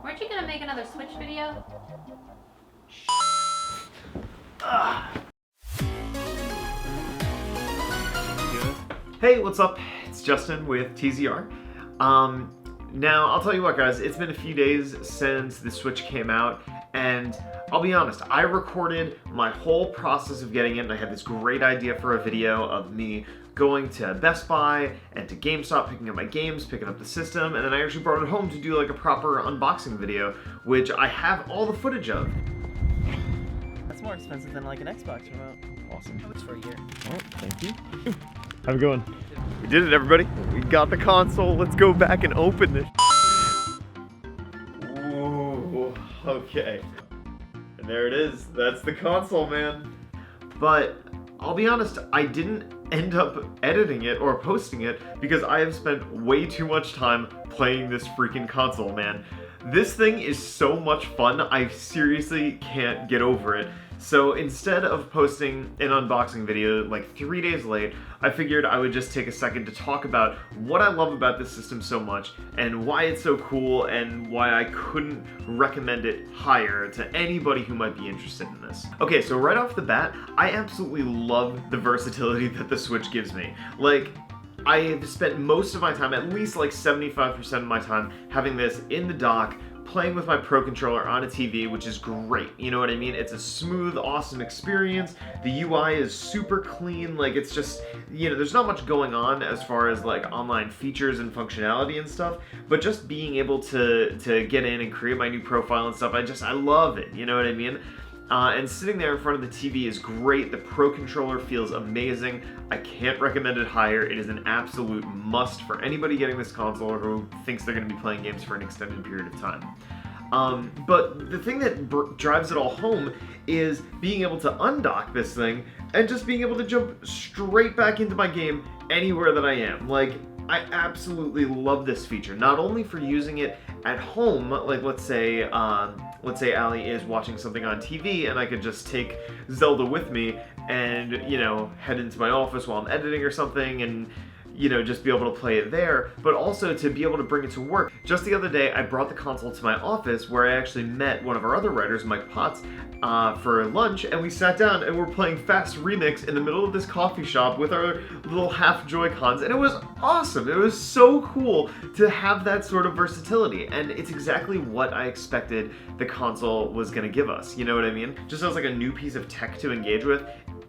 Weren't you gonna make another Switch video? Hey, what's up? It's Justin with TZR. Now, I'll tell you what, guys, it's been a few days since the Switch came out, and I'll be honest, I recorded my whole process of getting it, and I had this great idea for a video of me going to Best Buy and to GameStop, picking up my games, picking up the system, and then I actually brought it home to do like a proper unboxing video, which I have all the footage of. That's more expensive than like an Xbox remote. Awesome. It's for a year. Oh, thank you. How's it going? We did it, everybody. We got the console. Let's go back and open this. Ooh, okay. And there it is. That's the console, man. But I'll be honest, I didn't end up editing it or posting it because I have spent way too much time playing this freaking console, man. This thing is so much fun, I seriously can't get over it. So instead of posting an unboxing video like 3 days late, I figured I would just take a second to talk about what I love about this system so much and why it's so cool and why I couldn't recommend it higher to anybody who might be interested in this. Okay, so right off the bat, I absolutely love the versatility that the Switch gives me. Like, I've spent most of my time, at least like 75% of my time, having this in the dock, playing with my Pro Controller on a TV, which is great, you know what I mean? It's a smooth, awesome experience. The UI is super clean, like it's just, you know, there's not much going on as far as like online features and functionality and stuff, but just being able to get in and create my new profile and stuff, I love it, you know what I mean? And sitting there in front of the TV is great. The Pro Controller feels amazing. I can't recommend it higher. It is an absolute must for anybody getting this console or who thinks they're going to be playing games for an extended period of time. But the thing that drives it all home is being able to undock this thing and just being able to jump straight back into my game anywhere that I am. Like, I absolutely love this feature, not only for using it at home, like let's say Allie is watching something on TV and I could just take Zelda with me and, you know, head into my office while I'm editing or something and, you know, just be able to play it there, but also to be able to bring it to work. Just the other day, I brought the console to my office where I actually met one of our other writers, Mike Potts, for lunch, and we sat down and we're playing Fast Remix in the middle of this coffee shop with our little half Joy-Cons, and it was awesome. It was so cool to have that sort of versatility, and it's exactly what I expected the console was gonna give us, you know what I mean? Just as like a new piece of tech to engage with,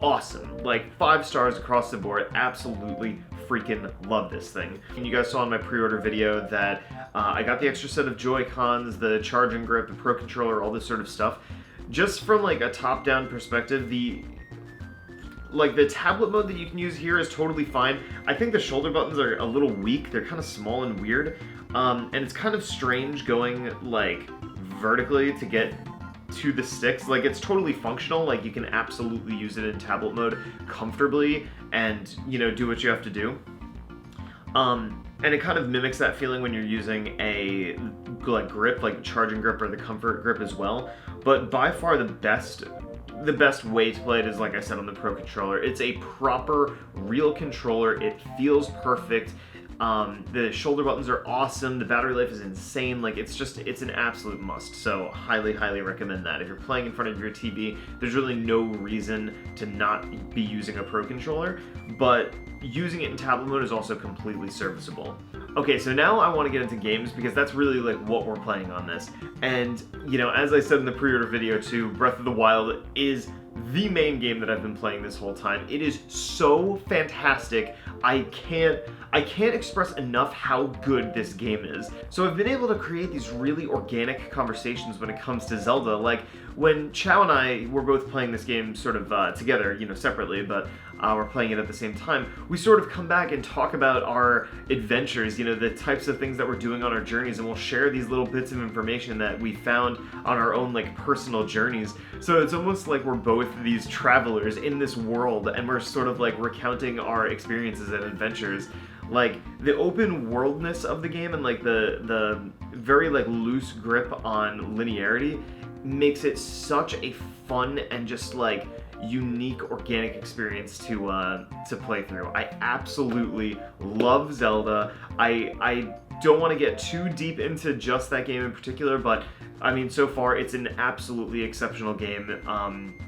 awesome. Like 5 stars across the board, absolutely freaking love this thing. And you guys saw in my pre-order video that I got the extra set of Joy-Cons, the charging grip, the Pro Controller, all this sort of stuff. Just from like a top-down perspective, the tablet mode that you can use here is totally fine. I think the shoulder buttons are a little weak. They're kind of small and weird. And it's kind of strange going like vertically to get to the sticks. Like, it's totally functional. Like, you can absolutely use it in tablet mode comfortably and, you know, do what you have to do. And it kind of mimics that feeling when you're using a like grip, like charging grip or the comfort grip as well. But by far the best way to play it is, like I said, on the Pro Controller. It's a proper, real controller. It feels perfect. The shoulder buttons are awesome. The battery life is insane. Like, it's an absolute must. So highly, highly recommend that. If you're playing in front of your TV, there's really no reason to not be using a Pro Controller, but using it in tablet mode is also completely serviceable. Okay, so now I want to get into games because that's really like what we're playing on this. And, you know, as I said in the pre-order video too, Breath of the Wild is the main game that I've been playing this whole time. It is so fantastic. I can't express enough how good this game is. So I've been able to create these really organic conversations when it comes to Zelda. Like when Chow and I were both playing this game sort of together, you know, separately, but we're playing it at the same time, we sort of come back and talk about our adventures, you know, the types of things that we're doing on our journeys, and we'll share these little bits of information that we found on our own like personal journeys. So it's almost like we're both these travelers in this world, and we're sort of like recounting our experiences and adventures. Like the open worldness of the game and like the very like loose grip on linearity makes it such a fun and just like unique, organic experience to play through. I absolutely love Zelda. I don't want to get too deep into just that game in particular, but I mean, so far it's an absolutely exceptional game.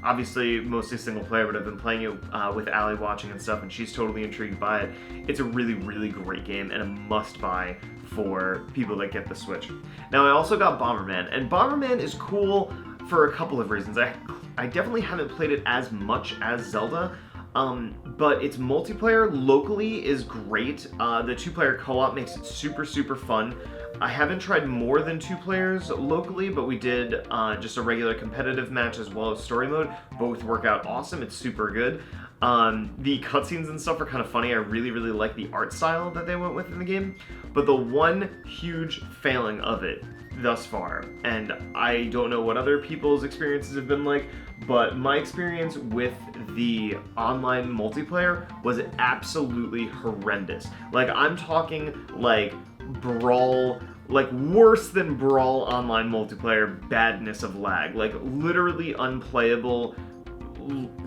Obviously, mostly single player, but I've been playing it with Allie watching and stuff, and she's totally intrigued by it. It's a really, really great game and a must-buy for people that get the Switch. Now, I also got Bomberman, and Bomberman is cool for a couple of reasons. I definitely haven't played it as much as Zelda, but its multiplayer locally is great. The two-player co-op makes it super, super fun. I haven't tried more than 2 players locally, but we did just a regular competitive match as well as story mode. Both work out awesome. It's super good. The cutscenes and stuff are kind of funny. I really, really like the art style that they went with in the game. But the one huge failing of it thus far, and I don't know what other people's experiences have been like, but my experience with the online multiplayer was absolutely horrendous. Like, I'm talking like Brawl, like worse than Brawl online multiplayer badness of lag. Like, literally unplayable,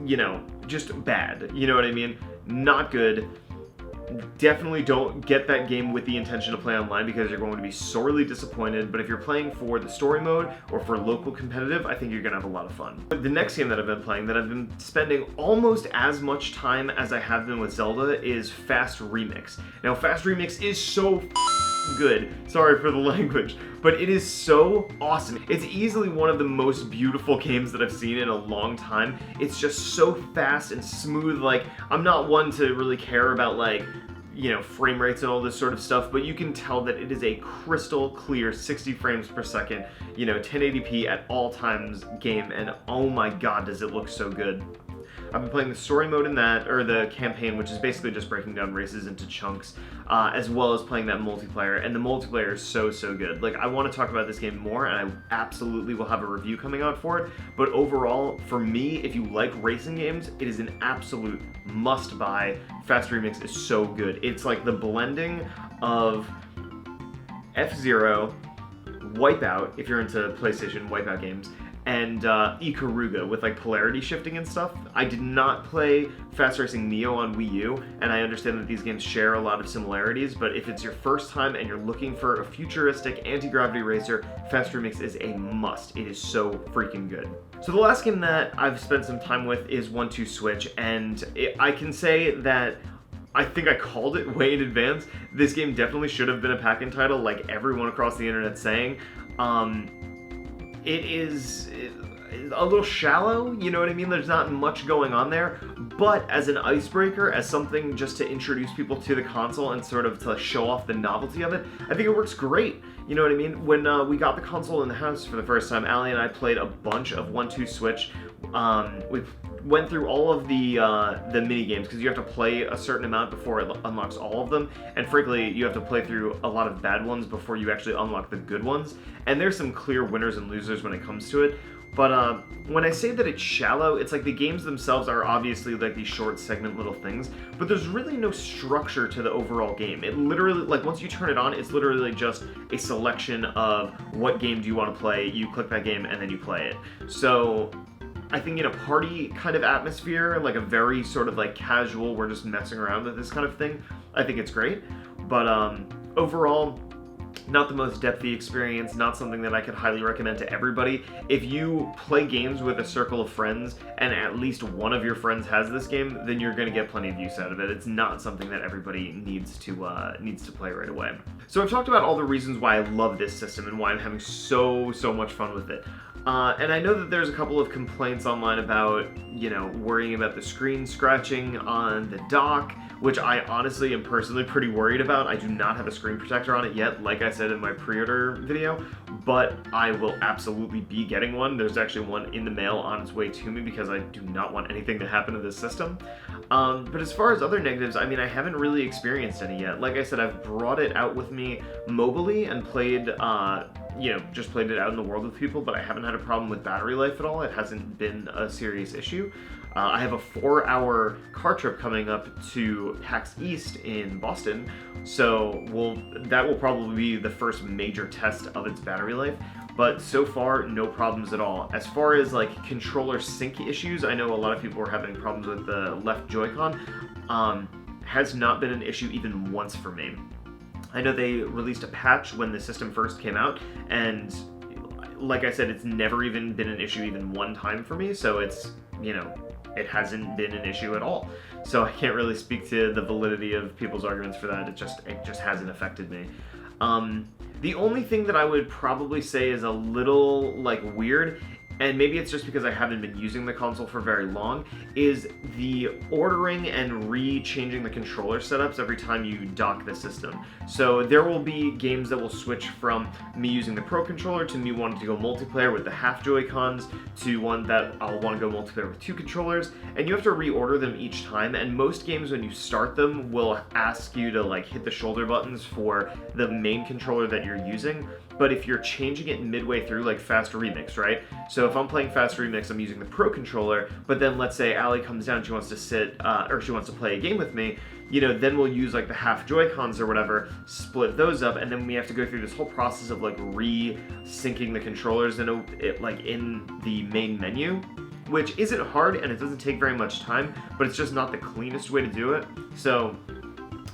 you know, just bad. You know what I mean? Not good. Definitely don't get that game with the intention to play online because you're going to be sorely disappointed, but if you're playing for the story mode or for local competitive, I think you're going to have a lot of fun. The next game that I've been playing that I've been spending almost as much time as I have been with Zelda is Fast Remix. Now, Fast Remix is so good. Sorry for the language, but it is so awesome. It's easily one of the most beautiful games that I've seen in a long time. It's just so fast and smooth. Like, I'm not one to really care about, like, you know, frame rates and all this sort of stuff, but you can tell that it is a crystal clear 60 frames per second, you know, 1080p at all times game, and oh my god, does it look so good. I've been playing the story mode in that, or the campaign, which is basically just breaking down races into chunks, as well as playing that multiplayer, and the multiplayer is so, so good. Like, I want to talk about this game more, and I absolutely will have a review coming out for it, but overall, for me, if you like racing games, it is an absolute must-buy. Fast Remix is so good. It's like the blending of F-Zero, Wipeout, if you're into PlayStation Wipeout games, and Ikaruga with like polarity shifting and stuff. I did not play Fast Racing Neo on Wii U, and I understand that these games share a lot of similarities, but if it's your first time and you're looking for a futuristic anti-gravity racer, Fast Remix is a must. It is so freaking good. So the last game that I've spent some time with is 1-2 Switch, and I can say that I think I called it way in advance. This game definitely should have been a pack-in title, like everyone across the internet saying. It is a little shallow, you know what I mean? There's not much going on there, but as an icebreaker, as something just to introduce people to the console and sort of to show off the novelty of it, I think it works great. You know what I mean? When we got the console in the house for the first time, Allie and I played a bunch of 1-2 Switch. We went through all of the mini games because you have to play a certain amount before it unlocks all of them, and frankly, you have to play through a lot of bad ones before you actually unlock the good ones. And there's some clear winners and losers when it comes to it. But when I say that it's shallow, it's like the games themselves are obviously like these short segment little things, but there's really no structure to the overall game. It literally, like, once you turn it on, it's literally just a selection of what game do you want to play, you click that game, and then you play it. So I think in a party kind of atmosphere, like a very sort of like casual, we're just messing around with this kind of thing, I think it's great. But overall, not the most depthy experience, not something that I could highly recommend to everybody. If you play games with a circle of friends and at least one of your friends has this game, then you're going to get plenty of use out of it. It's not something that everybody needs to play right away. So I've talked about all the reasons why I love this system and why I'm having so much fun with it. And I know that there's a couple of complaints online about, you know, worrying about the screen scratching on the dock, which I honestly am personally pretty worried about. I do not have a screen protector on it yet, like I said in my pre-order video, but I will absolutely be getting one. There's actually one in the mail on its way to me because I do not want anything to happen to this system. But as far as other negatives, I mean, I haven't really experienced any yet. Like I said, I've brought it out with me mobily and played, you know, just played it out in the world with people, but I haven't had a problem with battery life at all. It hasn't been a serious issue. I have a 4-hour car trip coming up to PAX East in Boston, so that will probably be the first major test of its battery life. but so far, no problems at all. As far as like controller sync issues, I know a lot of people are having problems with the left Joy-Con. Has not been an issue even once for me. I know they released a patch when the system first came out, and like I said, it's never even been an issue even one time for me, so it's, you know, it hasn't been an issue at all. So I can't really speak to the validity of people's arguments for that. It just hasn't affected me. The only thing that I would probably say is a little like weird, and maybe it's just because I haven't been using the console for very long, is the ordering and re-changing the controller setups every time you dock the system. So there will be games that will switch from me using the Pro Controller to me wanting to go multiplayer with the half Joy-Cons to one that I'll want to go multiplayer with 2 controllers, and you have to reorder them each time, and most games when you start them will ask you to like hit the shoulder buttons for the main controller that you're using. But if you're changing it midway through, like Fast Remix, right? So if I'm playing Fast Remix, I'm using the Pro Controller, but then let's say Allie comes down, she wants to sit, or she wants to play a game with me, you know, then we'll use like the half Joy-Cons or whatever, split those up, and then we have to go through this whole process of like re-syncing the controllers in the main menu, which isn't hard and it doesn't take very much time, but it's just not the cleanest way to do it. So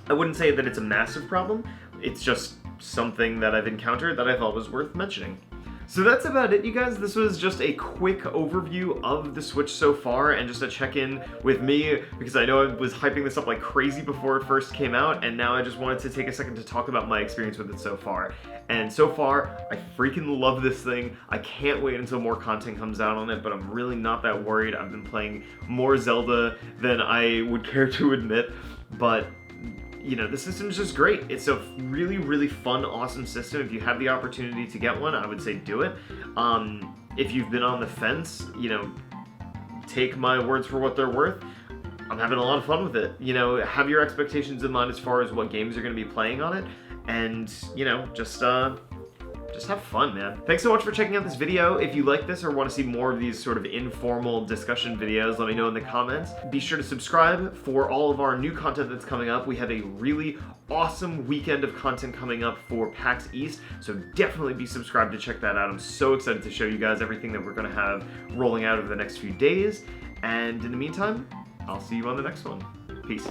I wouldn't say that it's a massive problem, it's just something that I've encountered that I thought was worth mentioning. So that's about it, you guys. This was just a quick overview of the Switch so far, and just a check-in with me, because I know I was hyping this up like crazy before it first came out, and now I just wanted to take a second to talk about my experience with it so far. And so far, I freaking love this thing. I can't wait until more content comes out on it, but I'm really not that worried. I've been playing more Zelda than I would care to admit, but you know, the system's just great. It's a really, really fun, awesome system. If you have the opportunity to get one, I would say do it. If you've been on the fence, you know, take my words for what they're worth. I'm having a lot of fun with it. You know, have your expectations in mind as far as what games you're going to be playing on it, and, you know, just have fun, man. Thanks so much for checking out this video. If you like this or want to see more of these sort of informal discussion videos, let me know in the comments. Be sure to subscribe for all of our new content that's coming up. We have a really awesome weekend of content coming up for PAX East, so definitely be subscribed to check that out. I'm so excited to show you guys everything that we're going to have rolling out over the next few days. And in the meantime, I'll see you on the next one. Peace.